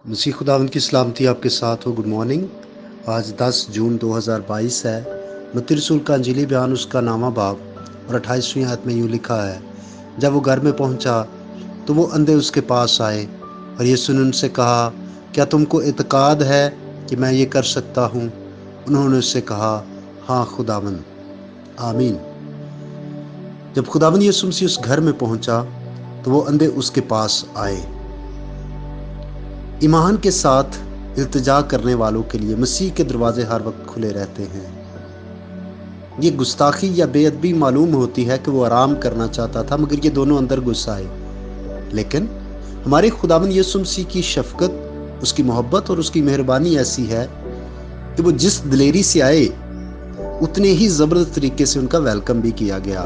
मसीह खुदावंद की सलामती आपके साथ हो। Good morning. आज 10 जून 2022 है। मत्ती रसूल का अंजीली बयान उसका नामा बाब और 28वीं आयत में यूँ लिखा है, जब वो घर में पहुंचा तो वो अंधे उसके पास आए और यीशु ने उनसे कहा, क्या तुमको इत्काद है कि मैं ये कर सकता हूँ? उन्होंने उससे कहा, हाँ खुदावंद। आमीन। जब खुदावंद यीशु मसीह उस घर में पहुंचा तो वो अंधे उसके पास आए। ईमान के साथ इल्तिजा करने वालों के लिए मसीह के दरवाजे हर वक्त खुले रहते हैं। ये गुस्ताखी या बेअदबी मालूम होती है कि वो आराम करना चाहता था, मगर ये दोनों अंदर घुस आए। लेकिन हमारे खुदावंद यीशु मसीह की शफकत, उसकी मोहब्बत और उसकी मेहरबानी ऐसी है कि वो जिस दिलेरी से आए उतने ही जबरदस्त तरीके से उनका वेलकम भी किया गया।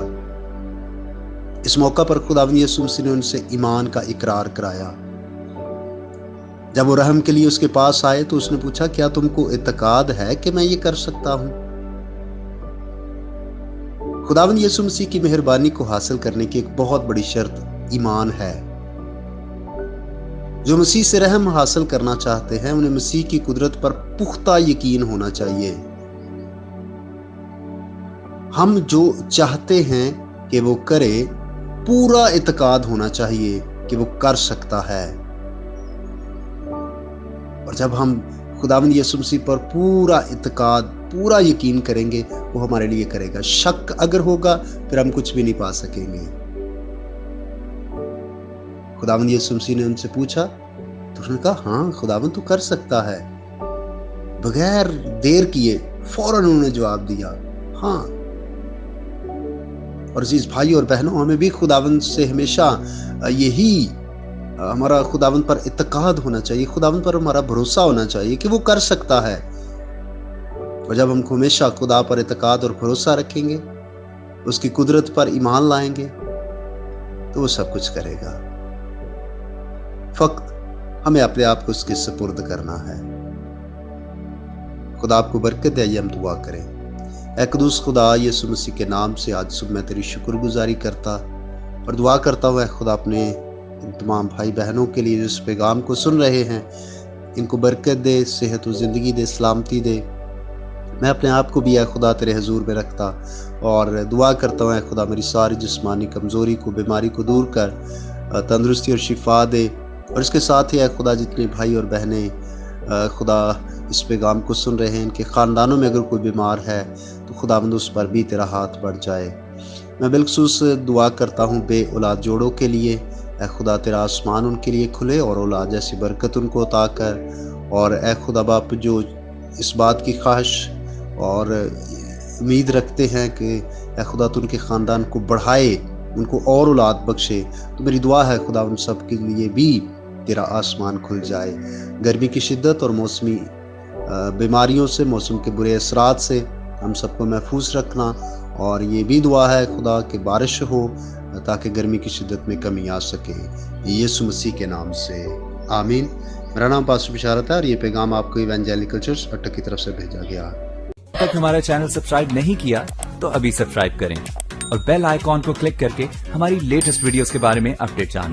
इस मौका पर खुदावंद यीशु मसीह ने उनसे ईमान का इकरार कराया। जब वो रहम के लिए उसके पास आए तो उसने पूछा, क्या तुमको इत्काद है कि मैं ये कर सकता हूं? खुदावंद यीशु मसीह की मेहरबानी को हासिल करने की एक बहुत बड़ी शर्त ईमान है। जो मसीह से रहम हासिल करना चाहते हैं उन्हें मसीह की कुदरत पर पुख्ता यकीन होना चाहिए। हम जो चाहते हैं कि वो करे, पूरा इत्काद होना चाहिए कि वो कर सकता है। और जब हम खुदावंद यीशु मसीह पर पूरा इत्काद, पूरा यकीन करेंगे, वो हमारे लिए करेगा। शक अगर होगा फिर हम कुछ भी नहीं पा सकेंगे। खुदावंद यीशु मसीह ने उनसे पूछा तो उसने कहा, हाँ खुदावंद तू कर सकता है। बगैर देर किए फौरन उन्होंने जवाब दिया, हाँ। और अजीज भाई और बहनों, हमें भी खुदावंद से हमेशा यही हमारा खुदावंद पर इत्काद होना चाहिए, खुदावंद पर हमारा भरोसा होना चाहिए कि वो कर सकता है। और जब हम हमेशा खुदा पर इत्काद और भरोसा रखेंगे, उसकी कुदरत पर ईमान लाएंगे, तो वो सब कुछ करेगा। फक्त हमें अपने आप को उसके सुपुर्द करना है। खुदा आपको बरकत दे। हम दुआ करें। ऐ कुदूस खुदा, यीशु मसीह के नाम से आज सुबह मैं तेरी शुक्रगुजारी करता और दुआ करता हूँ, खुदा अपने इन तमाम भाई बहनों के लिए जो इस पैगाम को सुन रहे हैं, इनको बरकत दे, सेहत और ज़िंदगी दे, सलामती दे। मैं अपने आप को भी ऐ खुदा तेरे हजूर में रखता और दुआ करता हूँ, ऐ खुदा मेरी सारी जिस्मानी कमज़ोरी को, बीमारी को दूर कर, तंदुरुस्ती और शिफा दे। और इसके साथ ही ऐ खुदा जितने भाई और बहनें खुदा इस पैगाम को सुन रहे हैं, इनके ख़ानदानों में अगर कोई बीमार है तो खुदावंद उस पर भी तेरा हाथ बढ़ जाए। मैं बिलखुसूस दुआ करता हूँ बे औलाद जोड़ों के लिए, ऐ खुदा तेरा आसमान उनके लिए खुले और औलाद जैसी बरकत उनको अता कर। और ऐ खुदा बाप, जो इस बात की ख्वाहिश और उम्मीद रखते हैं कि ऐ खुदा तू उनके ख़ानदान को बढ़ाए, उनको और औलाद बख्शे, तो मेरी दुआ है खुदा उन सब के लिए भी तेरा आसमान खुल जाए। गर्मी की शिद्दत और मौसमी बीमारियों से, मौसम के बुरे असरात से हम सबको महफूज रखना। और ये भी दुआ है खुदा कि बारिश हो ताकि गर्मी की शिद्दत में कमी आ सके, यीशु मसीह के नाम से आमीन। मेरा नाम पास्टर बिशारत है और ये पैगाम आपको इवेंजेलिकल चर्च अट्टक की तरफ से भेजा गया। तक हमारा चैनल सब्सक्राइब नहीं किया तो अभी सब्सक्राइब करें और बेल आइकॉन को क्लिक करके हमारी लेटेस्ट वीडियोस के बारे में अपडेट जानें।